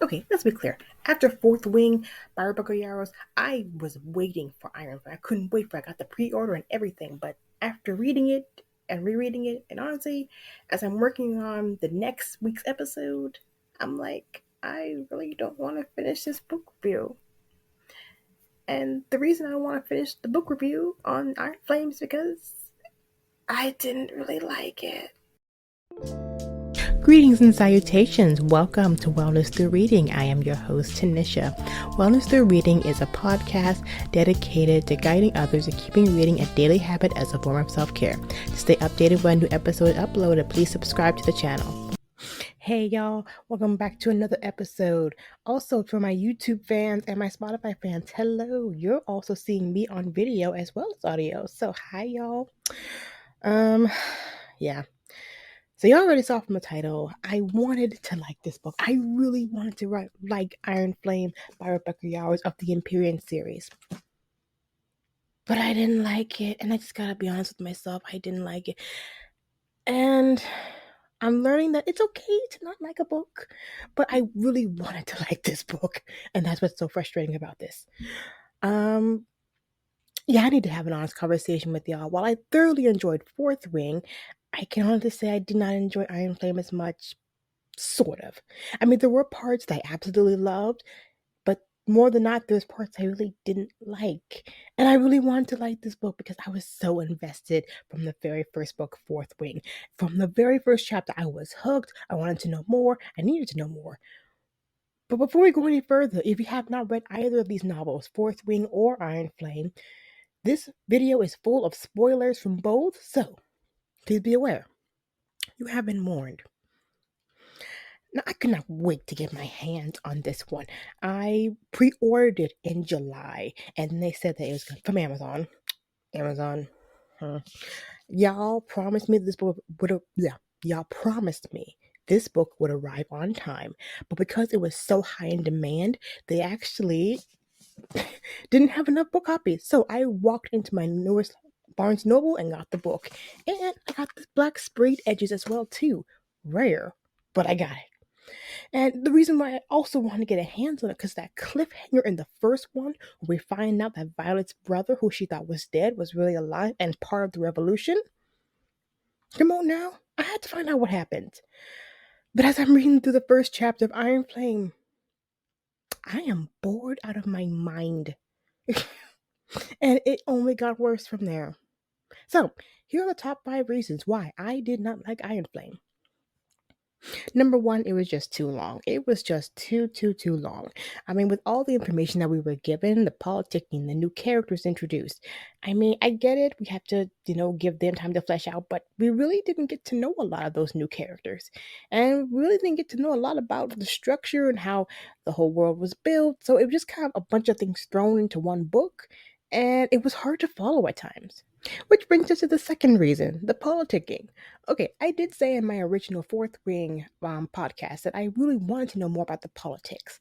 Okay, let's be clear. After Fourth Wing by Rebecca Yarros, I was waiting for Iron Flame. I couldn't wait for it. I got the pre-order and everything. But after reading it and rereading it, and honestly, as I'm working on the next week's episode, I'm like, I really don't want to finish this book review. And the reason I want to finish the book review on Iron Flame is because I didn't really like it. Greetings and salutations. Welcome to Wellness Through Reading. I am your host, Tanisha. Wellness Through Reading is a podcast dedicated to guiding others and keeping reading a daily habit as a form of self-care. To stay updated when a new episode is uploaded, please subscribe to the channel. Hey y'all, welcome back to another episode. Also, for my YouTube fans and my Spotify fans, hello. You're also seeing me on video as well as audio. So hi y'all. Yeah. So you already saw from the title, I wanted to like this book. I really wanted to like Iron Flame by Rebecca Yarros of the Empyrean series. But I didn't like it, and I just gotta be honest with myself, I didn't like it. And I'm learning that it's okay to not like a book, but I really wanted to like this book, and that's what's so frustrating about this. Yeah, I need to have an honest conversation with y'all. While I thoroughly enjoyed Fourth Wing, I can honestly say I did not enjoy Iron Flame as much. Sort of. I mean, there were parts that I absolutely loved, but more than not, there's parts I really didn't like. And I really wanted to like this book because I was so invested from the very first book, Fourth Wing. From the very first chapter, I was hooked. I wanted to know more. I needed to know more. But before we go any further, if you have not read either of these novels, Fourth Wing or Iron Flame, this video is full of spoilers from both, so please be aware. You have been warned. Now, I could not wait to get my hands on this one. I pre-ordered it in July, and they said that it was from Amazon. Amazon. Huh. Y'all promised me this book would. Yeah, y'all promised me this book would arrive on time, but because it was so high in demand, they actually didn't have enough book copies. So I walked into my newest Barnes Noble and got the book, and I got the black sprayed edges as well too. Rare, but I got it. And the reason why I also want to get a hands on it, because that cliffhanger in the first one, where we find out that Violet's brother, who she thought was dead, was really alive and part of the revolution. Come on now. I had to find out what happened. But as I'm reading through the first chapter of Iron Flame, I am bored out of my mind. And it only got worse from there. So, here are the top 5 reasons why I did not like Iron Flame. Number one, it was just too long. It was just too long. I mean, with all the information that we were given, the politicking, the new characters introduced. I mean, I get it. We have to, give them time to flesh out, but we really didn't get to know a lot of those new characters. And we really didn't get to know a lot about the structure and how the whole world was built. So it was just kind of a bunch of things thrown into one book. And it was hard to follow at times. Which brings us to the second reason, the politicking. Okay, I did say in my original Fourth Wing podcast that I really wanted to know more about the politics.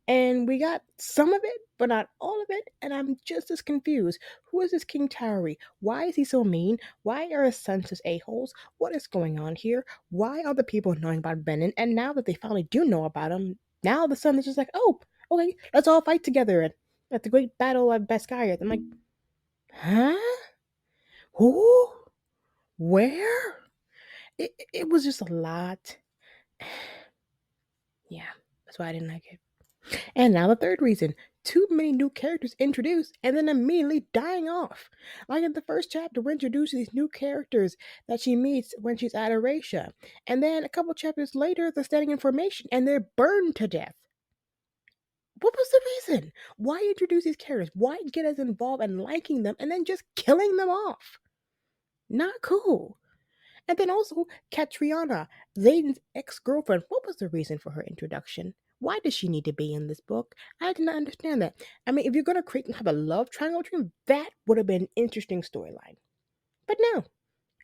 And we got some of it, but not all of it. And I'm just as confused. Who is this King Towery? Why is he so mean? Why are his sons such a-holes? What is going on here? Why are the people knowing about Benin? And now that they finally do know about him, now the son is just like, oh, okay, let's all fight together at the great battle of Basquiat. I'm like, huh? Who? Where? It was just a lot. Yeah, that's why I didn't like it. And now the third reason. Too many new characters introduced and then immediately dying off. Like in the first chapter, we introduce these new characters that she meets when she's at Erasia. And then a couple chapters later, they're standing in formation and they're burned to death. What was the reason? Why introduce these characters? Why get us involved in liking them and then just killing them off? Not cool. And then also, Catriona, Zayden's ex-girlfriend, what was the reason for her introduction? Why does she need to be in this book? I did not understand that. I mean, if you're going to create and have a love triangle between, that would have been an interesting storyline. But no.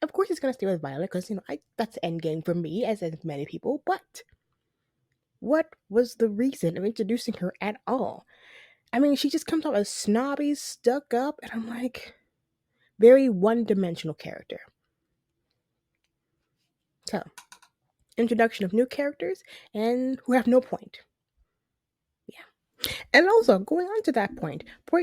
Of course he's going to stay with Violet because, that's endgame for me, as many people. But what was the reason of introducing her at all? I mean, she just comes off as snobby, stuck up, and I'm like, very one-dimensional character. So, introduction of new characters and who have no point. And also, going on to that point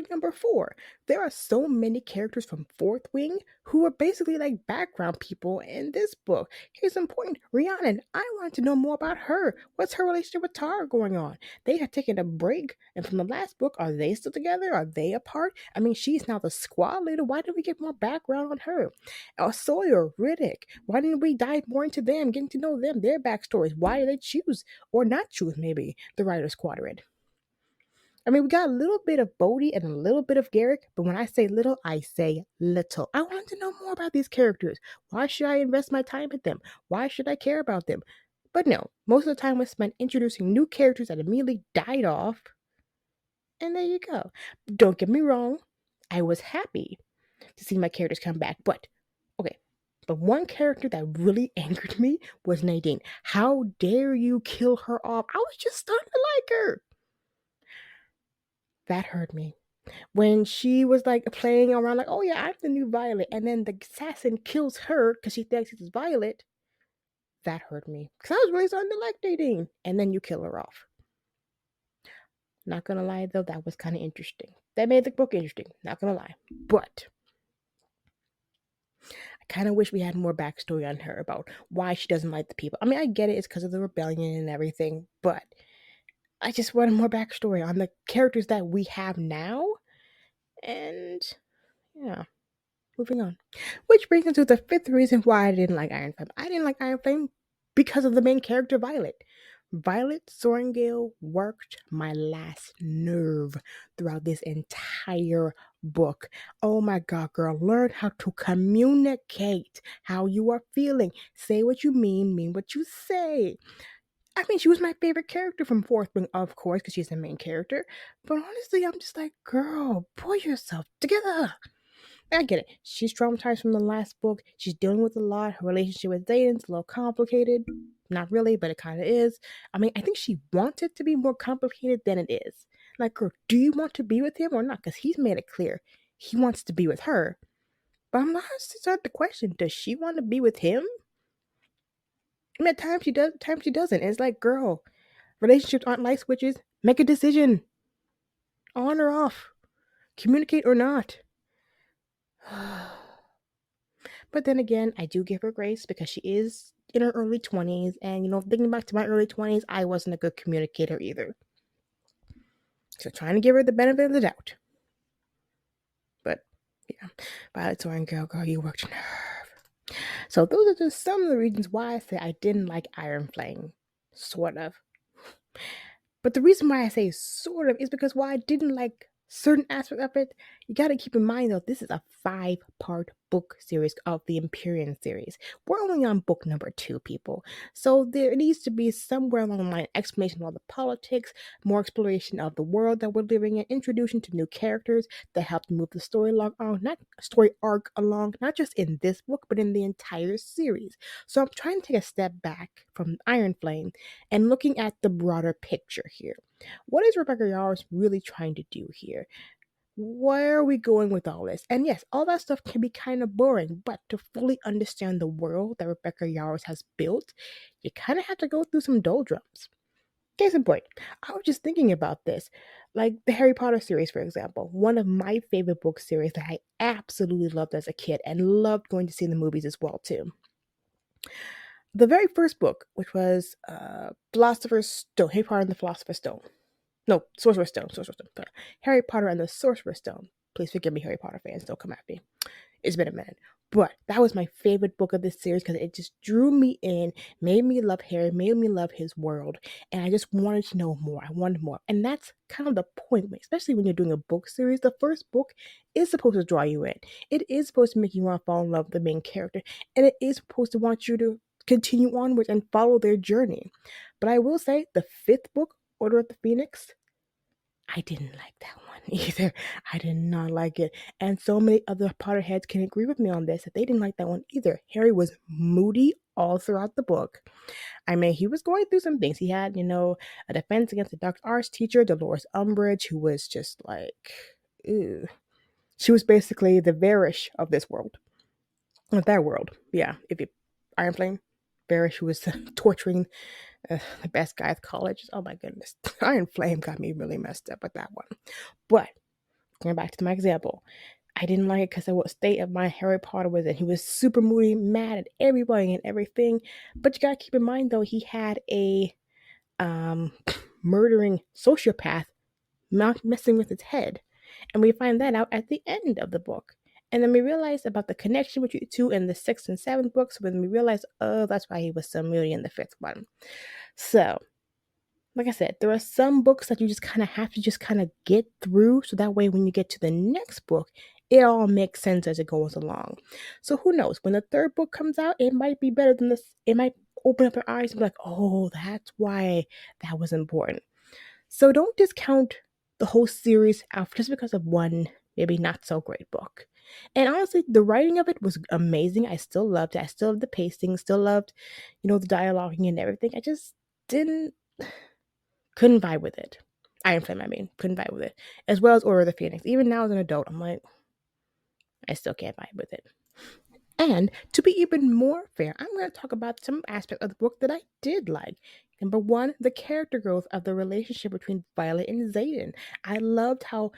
number four, there are so many characters from Fourth Wing who are basically like background people in this book. Here's some point Rhiannon, I want to know more about her. What's her relationship with Tara going on? They have taken a break, and from the last book, are they still together? Are they apart? I mean, she's now the squad leader. Why didn't we get more background on her? Sawyer, Riddick, why didn't we dive more into them, getting to know them, their backstories? Why did they choose or not choose, maybe, the Writer's Quadrant? I mean, we got a little bit of Bodhi and a little bit of Garrick, but when I say little, I say little. I want to know more about these characters. Why should I invest my time in them? Why should I care about them? But no, most of the time was spent introducing new characters that immediately died off, and there you go. Don't get me wrong, I was happy to see my characters come back, but okay. But one character that really angered me was Nadine. How dare you kill her off? I was just starting to like her. That hurt me. When she was like playing around, like, oh yeah, I'm the new Violet, and then the assassin kills her because she thinks it's Violet, that hurt me. Because I was really starting to like Nadine, and then you kill her off. Not gonna lie though, that was kind of interesting. That made the book interesting, not gonna lie. But I kind of wish we had more backstory on her about why she doesn't like the people. I mean, I get it, it's because of the rebellion and everything, but I just wanted more backstory on the characters that we have now. And yeah. Moving on. Which brings us to the fifth reason why I didn't like Iron Flame. I didn't like Iron Flame because of the main character, Violet. Violet Sorrengail worked my last nerve throughout this entire book. Oh my god, girl, learn how to communicate how you are feeling. Say what you mean what you say. I mean, she was my favorite character from Fourth Wing, of course, because she's the main character. But honestly, I'm just like, girl, pull yourself together. I get it. She's traumatized from the last book. She's dealing with a lot. Her relationship with Zayden's a little complicated. Not really, but it kind of is. I mean, I think she wants it to be more complicated than it is. Like, girl, do you want to be with him or not? Because he's made it clear he wants to be with her. But I'm not starting to question, does she want to be with him? I mean, at times she does, at times she doesn't. And it's like, girl, relationships aren't light switches. Make a decision. On or off. Communicate or not. But then again, I do give her grace because she is in her early 20s. And, thinking back to my early 20s, I wasn't a good communicator either. So trying to give her the benefit of the doubt. But, yeah. Violet Sorrengail, girl, you worked your nerve. So those are just some of the reasons why I say I didn't like Iron Flame. Sort of. But the reason why I say sort of is because why I didn't like certain aspects of it, you got to keep in mind though, this is a 5-part book series of the Empyrean series. We're only on book number 2, people. So there needs to be somewhere along the line explanation of all the politics, more exploration of the world that we're living in, introduction to new characters that help to move the story arc along, not just in this book, but in the entire series. So I'm trying to take a step back from Iron Flame and looking at the broader picture here. What is Rebecca Yarros really trying to do here? Where are we going with all this? And yes, all that stuff can be kind of boring, but to fully understand the world that Rebecca Yarros has built, you kind of have to go through some doldrums. Case in point, I was just thinking about this. Like the Harry Potter series, for example, one of my favorite book series that I absolutely loved as a kid and loved going to see in the movies as well, too. The very first book, which was Philosopher's Stone, Harry Potter and the Philosopher's Stone. No, Sorcerer's Stone. Harry Potter and the Sorcerer's Stone. Please forgive me, Harry Potter fans. Don't come at me. It's been a minute. But that was my favorite book of this series because it just drew me in, made me love Harry, made me love his world. And I just wanted to know more. I wanted more. And that's kind of the point, especially when you're doing a book series. The first book is supposed to draw you in. It is supposed to make you want to fall in love with the main character. And it is supposed to want you to continue onwards and follow their journey. But I will say the 5th book, Order of the Phoenix, I didn't like that one either. I did not like it. And so many other Potterheads can agree with me on this that they didn't like that one either. Harry was moody all throughout the book. I mean, he was going through some things. He had, a defense against the dark arts teacher, Dolores Umbridge, who was just like, ew. She was basically the Varish of this world. Of that world. Yeah. If you Iron Flame, Varish, who was torturing The Best Guys College. Oh my goodness. Iron Flame got me really messed up with that one. But going back to my example, I didn't like it because of what state of mind Harry Potter was in. He was super moody, mad at everybody and everything. But you gotta keep in mind though, he had a um, murdering sociopath messing with his head. And we find that out at the end of the book. And then we realize about the connection between the two in the sixth and seventh books. When we realize, oh, that's why he was so moody in the fifth one. So, like I said, there are some books that you just kind of have to just kind of get through. So that way, when you get to the next book, it all makes sense as it goes along. So who knows? When the third book comes out, it might be better than this. It might open up your eyes and be like, oh, that's why that was important. So don't discount the whole series out just because of one maybe not so great book. And honestly, the writing of it was amazing. I still loved it. I still loved the pacing, still loved, the dialoguing and everything. I just didn't couldn't vibe with it. Iron Flame, couldn't vibe with it. As well as Order of the Phoenix. Even now as an adult, I'm like, I still can't vibe with it. And to be even more fair, I'm going to talk about some aspect of the book that I did like. Number one, the character growth of the relationship between Violet and Xaden. I loved how,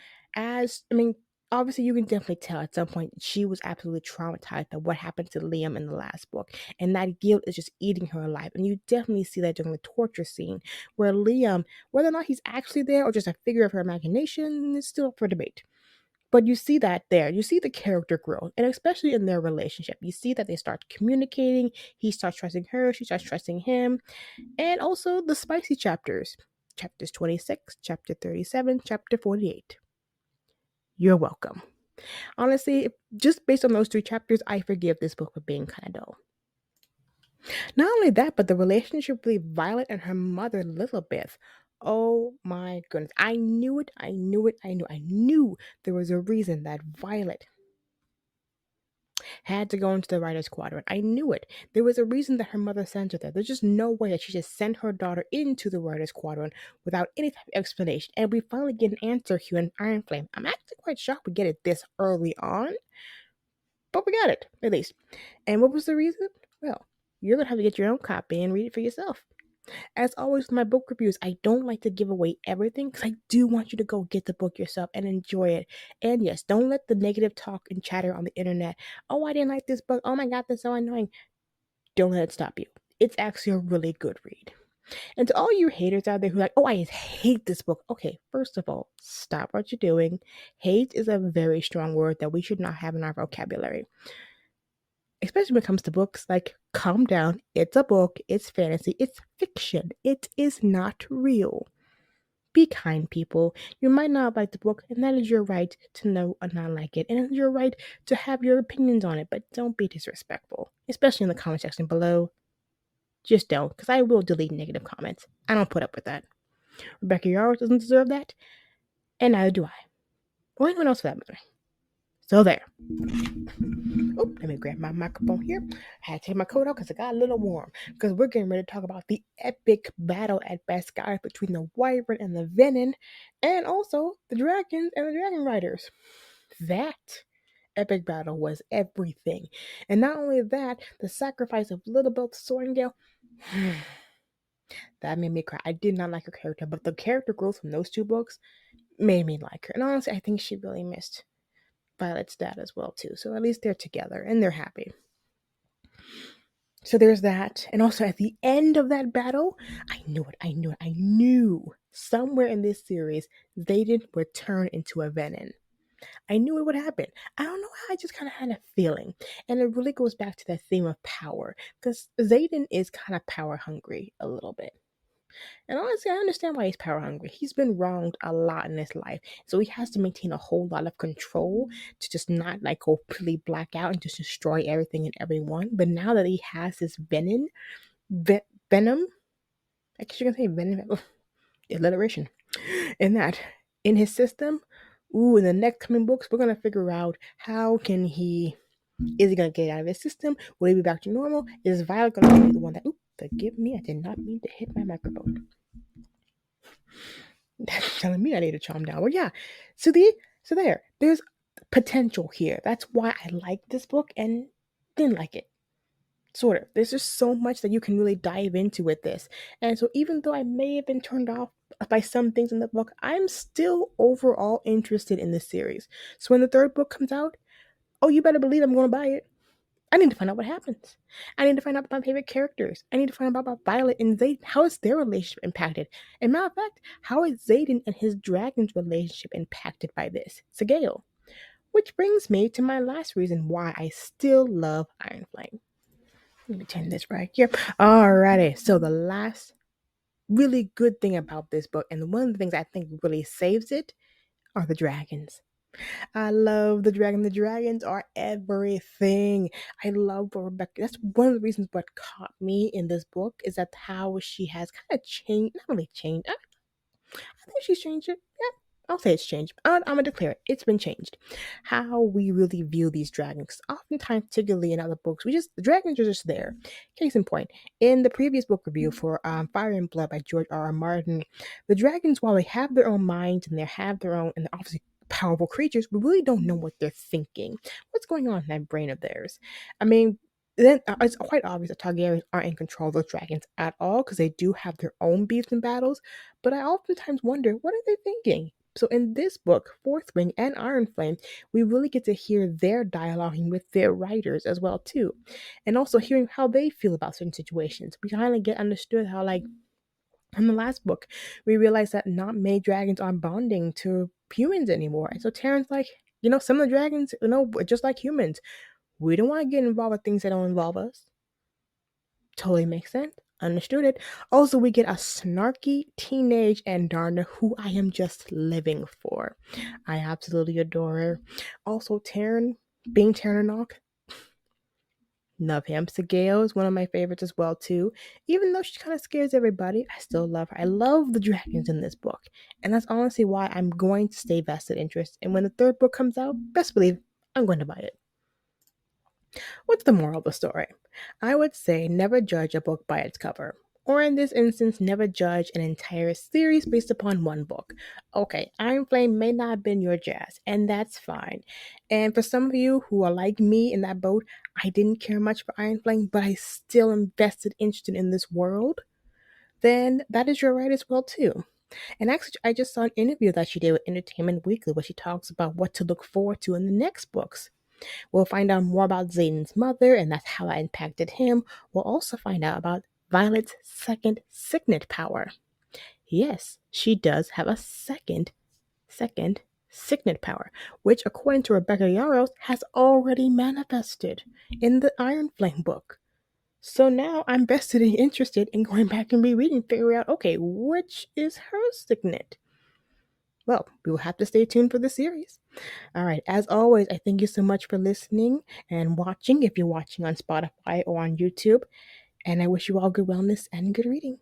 obviously you can definitely tell at some point she was absolutely traumatized by what happened to Liam in the last book. And that guilt is just eating her alive. And you definitely see that during the torture scene, where Liam, whether or not he's actually there or just a figure of her imagination, is still up for debate. But you see that there. You see the character growth, and especially in their relationship. You see that they start communicating. He starts trusting her. She starts trusting him. And also the spicy chapters. Chapters 26, chapter 37, chapter 48. You're welcome. Honestly, just based on those three chapters, I forgive this book for being kind of dull. Not only that, but the relationship between Violet and her mother, Lilibeth. Oh my goodness. I knew it. I knew there was a reason that Violet had to go into the writer's quadrant. I knew it. There was a reason that her mother sent her there. There's just no way that she just sent her daughter into the writer's quadrant without any type of explanation. And we finally get an answer here in Iron Flame. I'm actually quite shocked we get it this early on, but we got it, at least. And what was the reason? Well, you're going to have to get your own copy and read it for yourself. As always with my book reviews, I don't like to give away everything because I do want you to go get the book yourself and enjoy it. And yes, don't let the negative talk and chatter on the internet, oh, I didn't like this book, oh my god, that's so annoying, don't let it stop you. It's actually a really good read. And to all you haters out there who are like, oh, I hate this book. Okay, first of all, stop what you're doing. Hate is a very strong word that we should not have in our vocabulary. Especially when it comes to books, like, calm down. It's a book, it's fantasy, it's fiction. It is not real. Be kind, people. You might not like the book, and that is your right to know or not like it, and it's your right to have your opinions on it, but don't be disrespectful, especially in the comment section below. Just don't, because I will delete negative comments. I don't put up with that. Rebecca Yarros doesn't deserve that, and neither do I. Or anyone else for that matter. So there. Oh, let me grab my microphone here. I had to take my coat off because it got a little warm. Because we're getting ready to talk about the epic battle at Best Guy between the Wyvern and the Venom, and also the dragons and the dragon riders. That epic battle was everything. And not only that, the sacrifice of Lilibeth Sorrengail, that made me cry. I did not like her character, but the character growth from those two books made me like her. And honestly, I think she really missed Violet's dad as well too. So at least they're together and they're happy. So there's that. And also at the end of that battle, I knew somewhere in this series Xaden would turn into a Venom. I knew it would happen. I don't know how, I just kind of had a feeling. And it really goes back to that theme of power. Because Xaden is kind of power hungry a little bit. And honestly, I understand why he's power hungry. He's been wronged a lot in his life. So he has to maintain a whole lot of control to just not like completely black out and just destroy everything and everyone. But now that he has this venom, I guess you can say venom, alliteration, in that, in his system. Ooh, in the next coming books, we're going to figure out how can he, is he going to get out of his system? Will he be back to normal? Is Violet going to be the one that, forgive me, I did not mean to hit my microphone. That's telling me I need to calm down. Well, yeah. So there's potential here. That's why I like this book and didn't like it. Sort of. There's just so much that you can really dive into with this. And so even though I may have been turned off by some things in the book, I'm still overall interested in this series. So when the third book comes out, oh, you better believe I'm going to buy it. I need to find out what happens. I need to find out about my favorite characters. I need to find out about Violet and Zayden. How is their relationship impacted? And matter of fact, how is Zayden and his dragon's relationship impacted by this? Sigale. Which brings me to my last reason why I still love Iron Flame. Let me turn this right here. Alrighty. So the last really good thing about this book, and one of the things I think really saves it, are the dragons. I love the dragon. The dragons are everything. I love Rebecca. That's one of the reasons what caught me in this book is that how she has kind of changed, not really changed. I think she's changed it. Yeah, I'll say it's changed. I'm gonna declare it. It's been changed. How we really view these dragons. Oftentimes, particularly in other books, the dragons are just there. Case in point, in the previous book review for Fire and Blood by George R. R. Martin, the dragons, while they have their own minds and they have their own, and they're obviously powerful creatures, we really don't know what they're thinking. What's going on in that brain of theirs? I mean, then it's quite obvious that Targaryens aren't in control of those dragons at all because they do have their own beefs and battles. But I oftentimes wonder, what are they thinking? So in this book, Fourth Wing and Iron Flame, we really get to hear their dialoguing with their writers as well too, and also hearing how they feel about certain situations. We kind of get understood how, like, in the last book, we realized that not many dragons are bonding to humans anymore. And so Terran's like, some of the dragons, just like humans, we don't want to get involved with things that don't involve us. Totally makes sense. Understood it. Also, we get a snarky teenage Andarna who I am just living for. I absolutely adore her. Also, Terran, being Terranok, love him. Sigale is one of my favorites as well too. Even though she kind of scares everybody, I still love her. I love the dragons in this book, and that's honestly why I'm going to stay vested interest. And when the third book comes out, best believe I'm going to buy it. What's the moral of the story? I would say never judge a book by its cover. Or in this instance, never judge an entire series based upon one book. Okay, Iron Flame may not have been your jazz, and that's fine. And for some of you who are like me in that boat, I didn't care much for Iron Flame, but I still invested interested in this world, then that is your right as well too. And actually, I just saw an interview that she did with Entertainment Weekly where she talks about what to look forward to in the next books. We'll find out more about Zayden's mother, and that's how that impacted him. We'll also find out about Violet's second signet power. Yes, she does have a second signet power, which, according to Rebecca Yarros, has already manifested in the Iron Flame book. So now I'm vested and interested in going back and rereading, figuring out, okay, which is her signet? Well, we will have to stay tuned for the series. All right. As always, I thank you so much for listening and watching if you're watching on Spotify or on YouTube. And I wish you all good wellness and good reading.